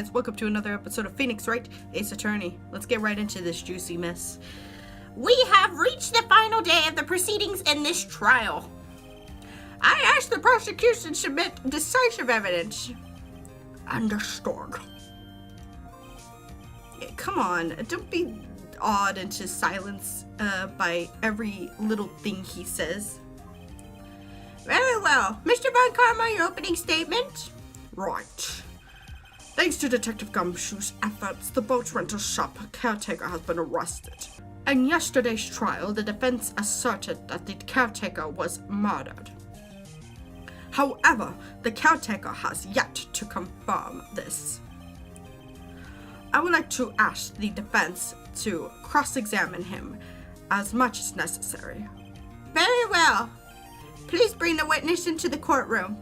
guys, welcome to another episode of Phoenix Wright, Ace Attorney. Let's get right into this juicy mess. We have reached the final day of the proceedings in this trial. I ask the prosecution submit decisive evidence. Understood. Yeah, come on, don't be awed into silence by every little thing he says. Very well. Mr. Von Karma, your opening statement? Right. Thanks to Detective Gumshoe's efforts, the boat rental shop caretaker has been arrested. In yesterday's trial, the defense asserted that the caretaker was murdered. However, the caretaker has yet to confirm this. I would like to ask the defense to cross-examine him as much as necessary. Very well. Please bring the witness into the courtroom.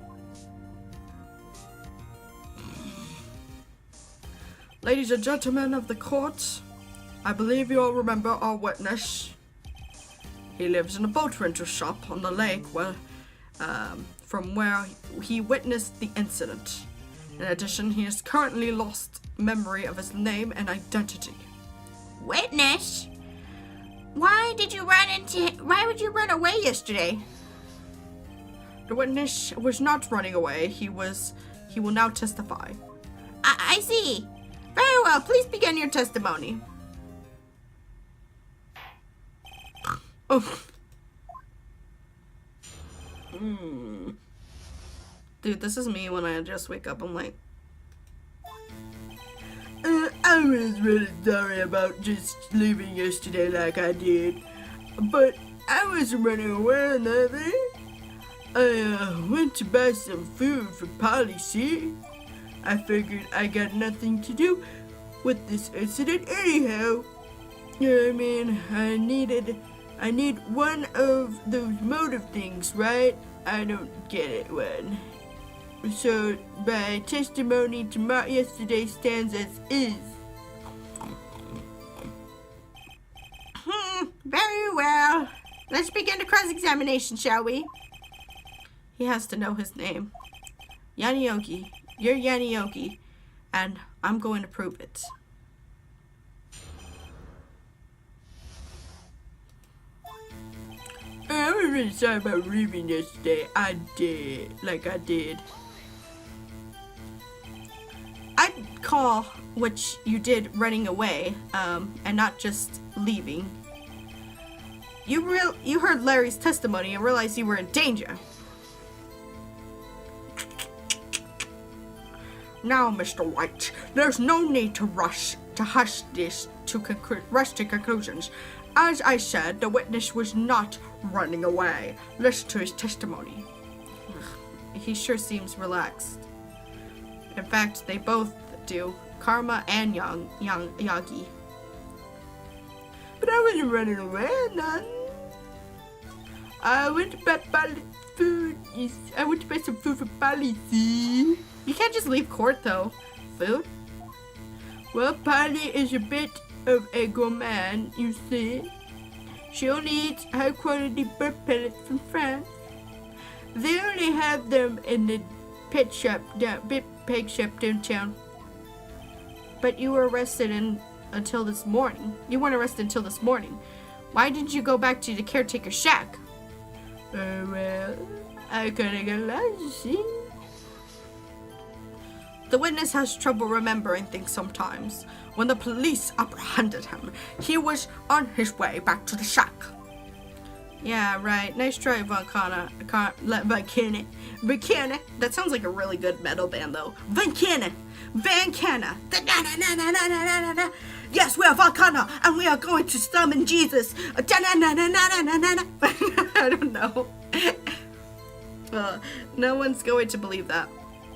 Ladies and gentlemen of the court, I believe you all remember our witness. He lives in a boat rental shop on the lake from where he witnessed the incident. In addition, he has currently lost memory of his name and identity. Witness? Why would you run away yesterday? The witness was not running away. He will now testify. I see. Very well, please begin your testimony. Oh. Dude, this is me when I just wake up. I'm like, I was really sorry about just leaving yesterday like I did. But I wasn't running away or nothing. I went to buy some food for Polly, see? I figured I got nothing to do with this incident anyhow. I mean, I need one of those motive things, right? I don't get it one. So, my testimony to yesterday stands as is. Very well. Let's begin the cross-examination, shall we? He has to know his name. Yanioki. You're Yanioki, and I'm going to prove it. I was really sorry about leaving yesterday. I did. I'd call what you did running away, and not just leaving. You heard Larry's testimony and realized you were in danger. Now, Mr. White, there's no need to rush to conclusions. As I said, the witness was not running away. Listen to his testimony. He sure seems relaxed. In fact, they both do. Karma and Yagi. But I wasn't running away, none. I went to buy food. I went to buy some food for Polly, see? You can't just leave court, though. Food? Well, Polly is a bit of a gourmand, you see. She only eats high-quality bird pellets from France. They only have them in the pig shop downtown. But you were arrested until this morning. You weren't arrested until this morning. Why didn't you go back to the caretaker's shack? Well, I kinda got lost, you see. The witness has trouble remembering things sometimes. When the police apprehended him, he was on his way back to the shack. Yeah, right. Nice try, Von KANA. That sounds like a really good metal band, though. Von KANA. Yes, we are Von KANA, and we are going to summon Jesus. I don't know. No one's going to believe that.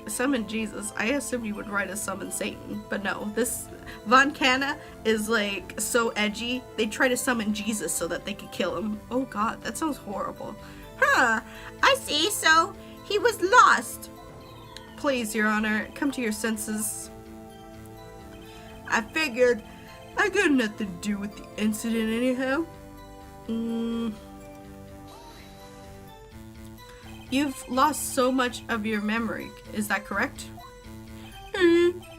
Summon Jesus. I assumed you would write a summon Satan, but no. This Von KANA is like so edgy. They try to summon Jesus so that they could kill him. Oh God, that sounds horrible. Huh. I see. So he was lost. Please, Your Honor, come to your senses. I figured I got nothing to do with the incident anyhow. You've lost so much of your memory, is that correct?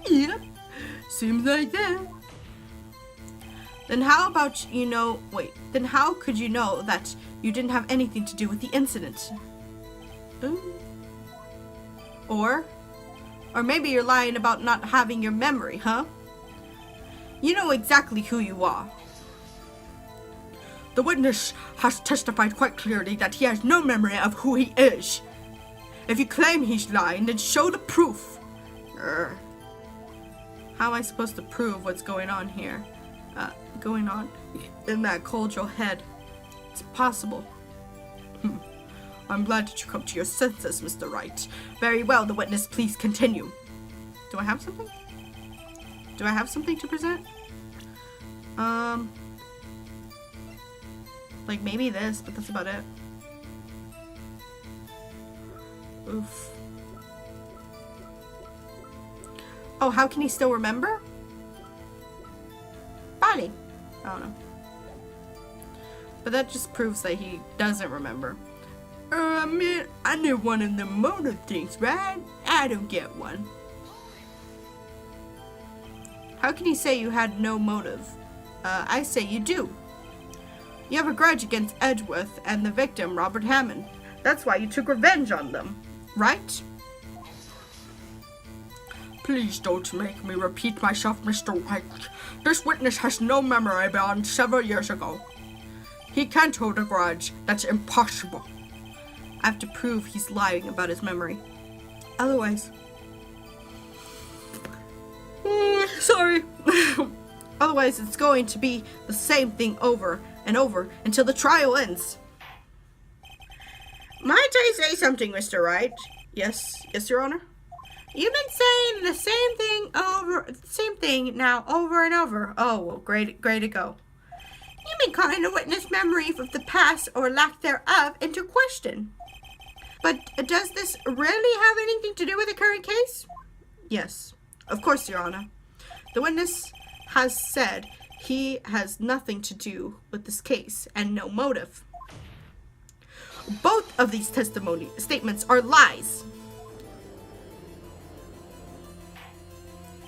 Yep. Seems like that. Then how about then how could you know that you didn't have anything to do with the incident? Or maybe you're lying about not having your memory, huh? You know exactly who you are. The witness has testified quite clearly that he has no memory of who he is. If you claim he's lying, then show the proof. How am I supposed to prove what's going on here? Going on in that cultural head? It's impossible. I'm glad that you come to your senses, Mr. Wright. Very well, the witness, please continue. Do I have something? Do I have something to present? Like maybe this, but that's about it. Oof. Oh, how can he still remember? Body. I don't know. But that just proves that he doesn't remember. I mean, I knew one of the motive things, right? I don't get one. How can you say you had no motive? I say you do. You have a grudge against Edgeworth and the victim, Robert Hammond. That's why you took revenge on them, right? Please don't make me repeat myself, Mr. Wright. This witness has no memory beyond several years ago. He can't hold a grudge. That's impossible. I have to prove he's lying about his memory. Otherwise... sorry. Otherwise, it's going to be the same thing over and over until the trial ends. Might I say something, Mr. Wright? Yes, Your Honor? You've been saying the same thing now over and over. Oh, well, great to go. You've been calling the witness' memory of the past or lack thereof into question. But does this really have anything to do with the current case? Yes, of course, Your Honor. The witness has said he has nothing to do with this case and no motive. Both of these testimony statements are lies.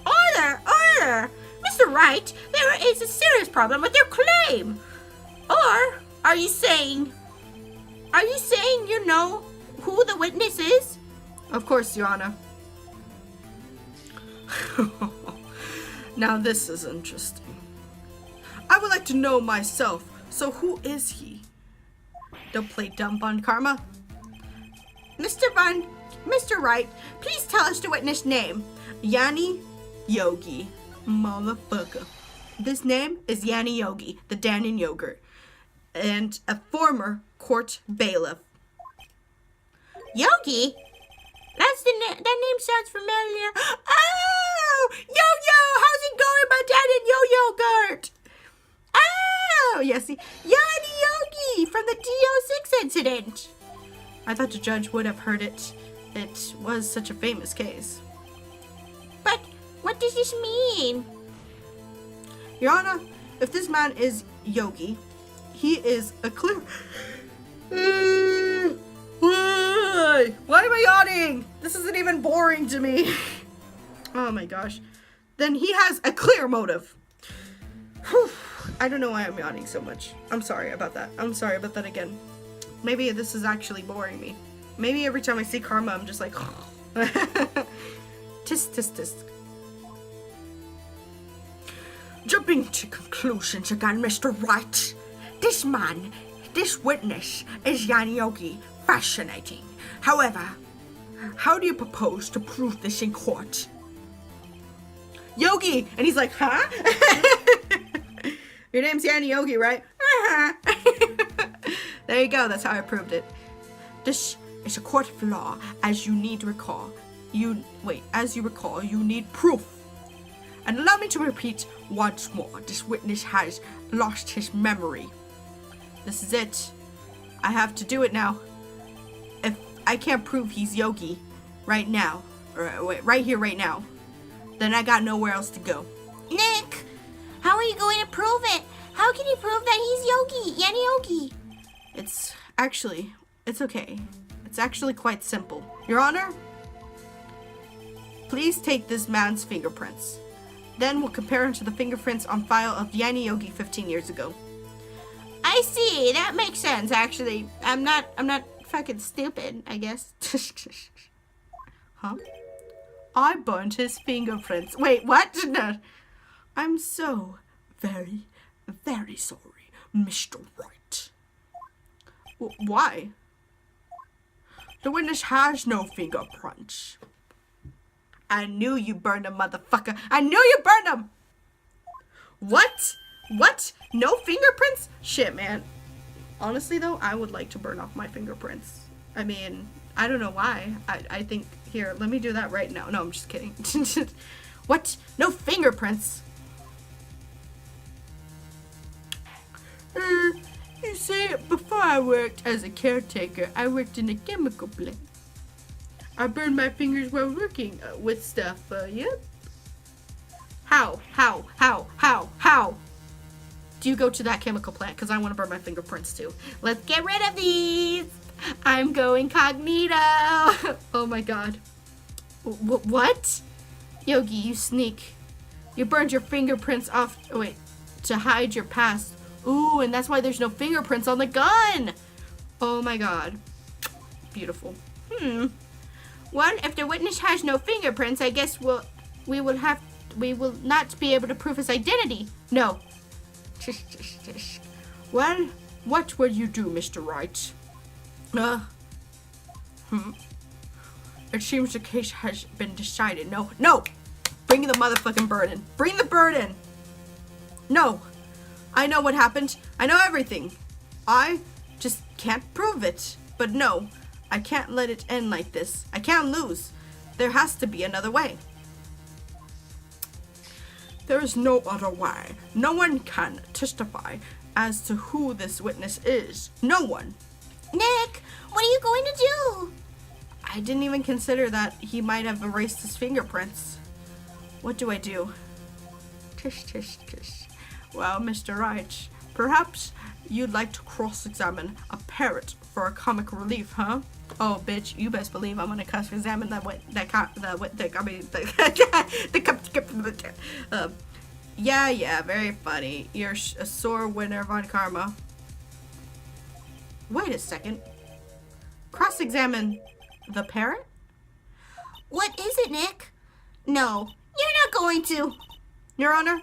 Order! Mr. Wright, there is a serious problem with your claim. Or are you saying you know who the witness is? Of course, Your Honor. Now this is interesting. I would like to know myself. So who is he? Don't play dumb on karma. Mr. Wright, please tell us the witness name. Yanni Yogi. Motherfucker. This name is Yanni Yogi, the Dannon yogurt, and a former court bailiff. Yogi? That name sounds familiar. Oh! Yo-yo! How's it going, my Dannon yo-yogurt? Oh! Yes, Yanni Yogi from the DO6 incident. I thought the judge would have heard it. It was such a famous case. But what does this mean? Your Honor, if this man is Yogi, he is a clear... Why am I yawning? This isn't even boring to me. Oh my gosh. Then he has a clear motive. Whew. I don't know why I'm yawning so much. I'm sorry about that. I'm sorry about that again. Maybe this is actually boring me. Maybe every time I see karma, I'm just like... tisk. Jumping to conclusions again, Mr. Wright. This witness is Yanni Yogi. Fascinating. However, how do you propose to prove this in court? Yogi! And he's like, huh? Your name's Yanni Yogi, right? There you go, that's how I proved it. This is a court of law, as you recall, you need proof. And allow me to repeat once more, this witness has lost his memory. This is it. I have to do it now. If I can't prove he's Yogi right now, or right here, right now, then I got nowhere else to go. Nick, how are you going to prove it? How can you prove that he's Yogi, Yanni Yogi? It's okay. It's actually quite simple. Your Honor, please take this man's fingerprints. Then we'll compare them to the fingerprints on file of Yanni Yogi 15 years ago. I see. That makes sense, actually. I'm not fucking stupid, I guess. Huh? I burned his fingerprints. Wait, what? No. I'm so very, very sorry, Mr. Wright. Why? The witness has no fingerprints. I knew you burned him, motherfucker. I knew you burned him! What? What? No fingerprints? Shit, man. Honestly, though, I would like to burn off my fingerprints. I mean, I don't know why. I think, here, let me do that right now. No, I'm just kidding. What? No fingerprints? You see, before I worked as a caretaker, I worked in a chemical plant. I burned my fingers while working with stuff, yep. How? Do you go to that chemical plant? Because I want to burn my fingerprints too. Let's get rid of these. I'm going cognito. Oh my god. What? Yogi, you sneak. You burned your fingerprints off, oh wait, to hide your past. Ooh, and that's why there's no fingerprints on the gun. Oh my god. Beautiful. Well, if the witness has no fingerprints, I guess we will not be able to prove his identity. No. Well, what will you do, Mr. Wright? It seems the case has been decided. No! Bring the motherfucking burden. Bring the burden! No! I know what happened. I know everything. I just can't prove it. But no, I can't let it end like this. I can't lose. There has to be another way. There is no other way. No one can testify as to who this witness is. No one. Nick, what are you going to do? I didn't even consider that he might have erased his fingerprints. What do I do? Tish. Well, Mr. Wright, perhaps you'd like to cross-examine a parrot for a comic relief, huh? Oh, bitch, you best believe I'm gonna cross-examine yeah, very funny. You're a sore winner, Von Karma. Wait a second. Cross-examine the parrot? What is it, Nick? No, you're not going to. Your Honor,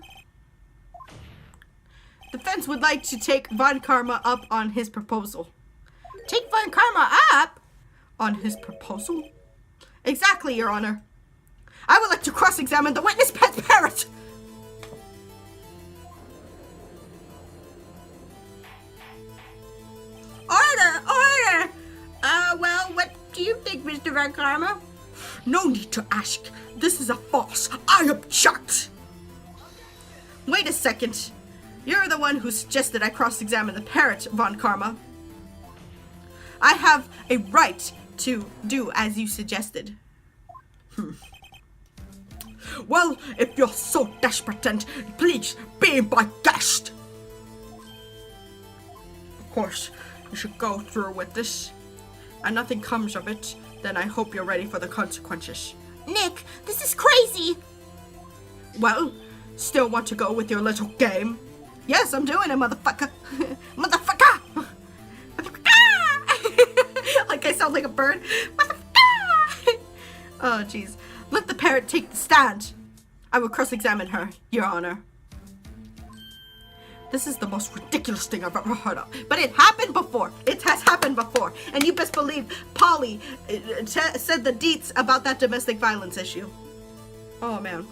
defense would like to take Von Karma up on his proposal. Take Von Karma up? On his proposal? Exactly, Your Honor. I would like to cross-examine the witness pet parrot. Order! Well, what do you think, Mr. Von Karma? No need to ask. This is a farce. I object. Wait a second. You're the one who suggested I cross-examine the parrot, Von Karma. I have a right to do as you suggested. Well, if you're so desperate, then please be my guest. Of course, you should go through with this. And nothing comes of it, then I hope you're ready for the consequences. Nick, this is crazy. Well, still want to go with your little game? Yes, I'm doing it, motherfucker. Motherfucker! Like I sound like a bird. Motherfucker! Oh, jeez. Let the parrot take the stand. I will cross-examine her, Your Honor. This is the most ridiculous thing I've ever heard of. But it happened before. It has happened before. And you best believe Polly said the deets about that domestic violence issue. Oh, man.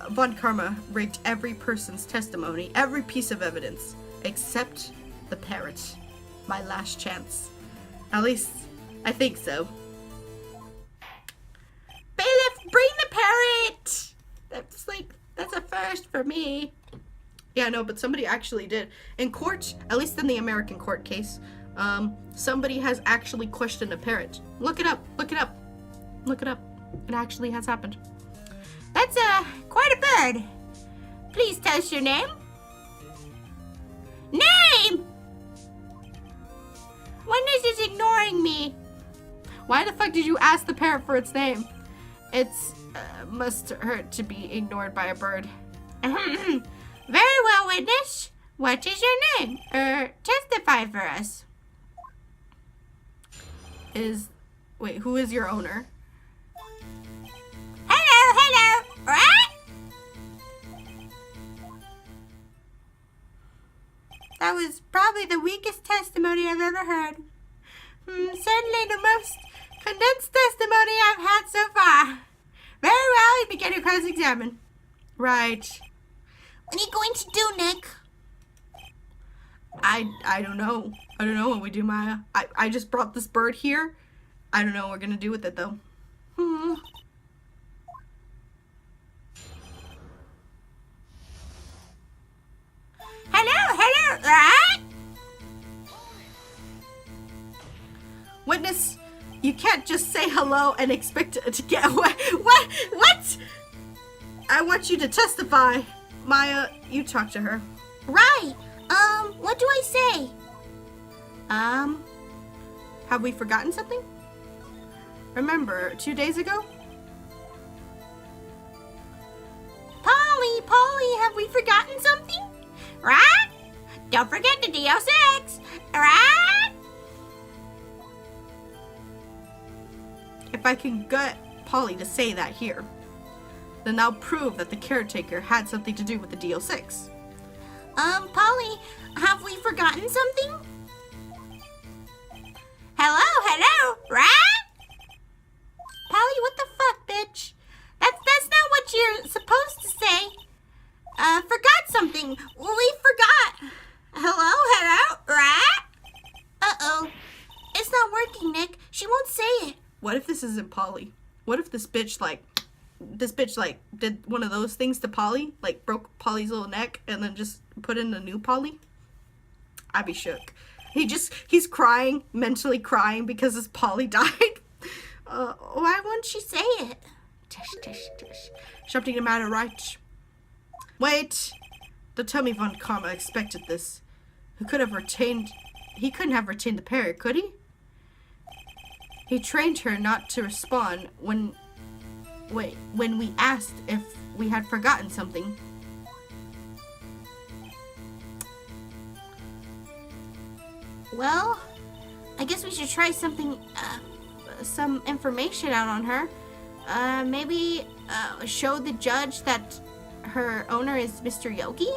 Von Karma rigged every person's testimony, every piece of evidence, except the parrot. My last chance. At least, I think so. Bailiff, bring the parrot! That's a first for me. Yeah, no, but somebody actually did. In court, at least in the American court case, somebody has actually questioned a parrot. Look it up. It actually has happened. That's quite a bird. Please tell us your name. Name! Witness is ignoring me. Why the fuck did you ask the parrot for its name? It's must hurt to be ignored by a bird. Very well, witness. What is your name? Testify for us. Wait, who is your owner? Hello, right? That was probably the weakest testimony I've ever heard. Certainly the most condensed testimony I've had so far. Very well, you begin to cross-examine. Right. What are you going to do, Nick? I don't know. I don't know what we do, Maya. I just brought this bird here. I don't know what we're gonna do with it though. Hello, right? Witness, you can't just say hello and expect it to get away. What? I want you to testify. Maya, you talk to her. Right. What do I say? Have we forgotten something? Remember, 2 days ago? Polly, have we forgotten something? Right? Don't forget the DO6, right? If I can get Polly to say that here, then I'll prove that the caretaker had something to do with the DO6. Polly, have we forgotten something? Hello, right? Polly, what the fuck, bitch? That's not what you're supposed to say. Forgot something. We forgot. Hello, right? Uh-oh. It's not working, Nick. She won't say it. What if this isn't Polly? What if this bitch did one of those things to Polly? Like broke Polly's little neck and then just put in a new Polly? I'd be shook. He's crying, mentally crying because his Polly died. Why won't she say it? Tush, tush, tush. Something the matter, right? Wait. Don't tell me Von Karma expected this. He couldn't have retained the parrot, could he? He trained her not to respond when we asked if we had forgotten something. Well, I guess we should try something, some information out on her. Maybe show the judge that her owner is Mr. Yogi?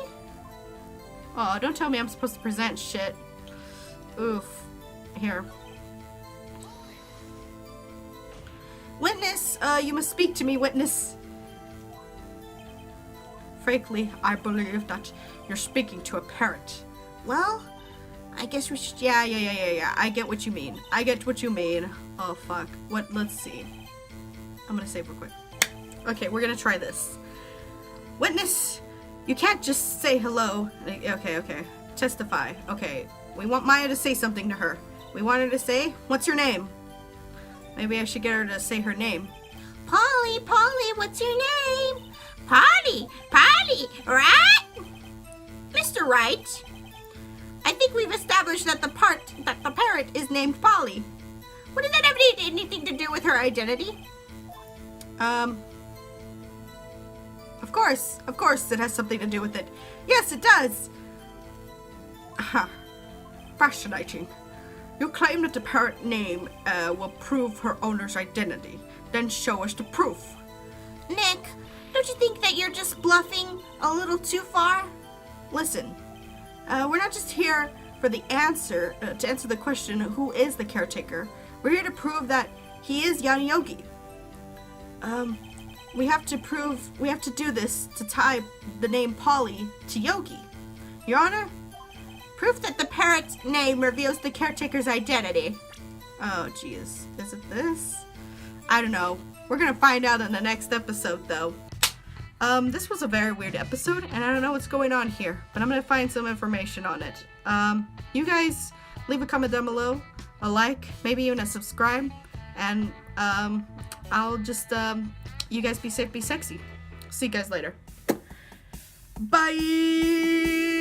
Oh, don't tell me I'm supposed to present shit. Oof. Here. Witness, you must speak to me, witness. Frankly, I believe that you're speaking to a parrot. Well, I guess we should... Yeah. I get what you mean. Oh, fuck. Let's see. I'm gonna save real quick. Okay, we're gonna try this. Witness, you can't just say hello. Okay. Testify. Okay, we want Maya to say something to her. We want her to say, what's your name? Maybe I should get her to say her name. Polly, what's your name? Polly, right? Mr. Wright, I think we've established that the parrot is named Polly. What does that have anything to do with her identity? Of course it has something to do with it. Yes, it does. Fascinating. You claim that the parrot name will prove her owner's identity. Then show us the proof. Nick, don't you think that you're just bluffing a little too far? Listen, we're not just here for the answer, to answer the question, who is the caretaker? We're here to prove that he is Yanni Yogi. We have to do this to tie the name Polly to Yogi. Your Honor, proof that the parrot's name reveals the caretaker's identity. Oh, jeez. Is it this? I don't know. We're gonna find out in the next episode, though. This was a very weird episode, and I don't know what's going on here, but I'm gonna find some information on it. You guys leave a comment down below, a like, maybe even a subscribe, and I'll just you guys be safe, be sexy. See you guys later. Bye.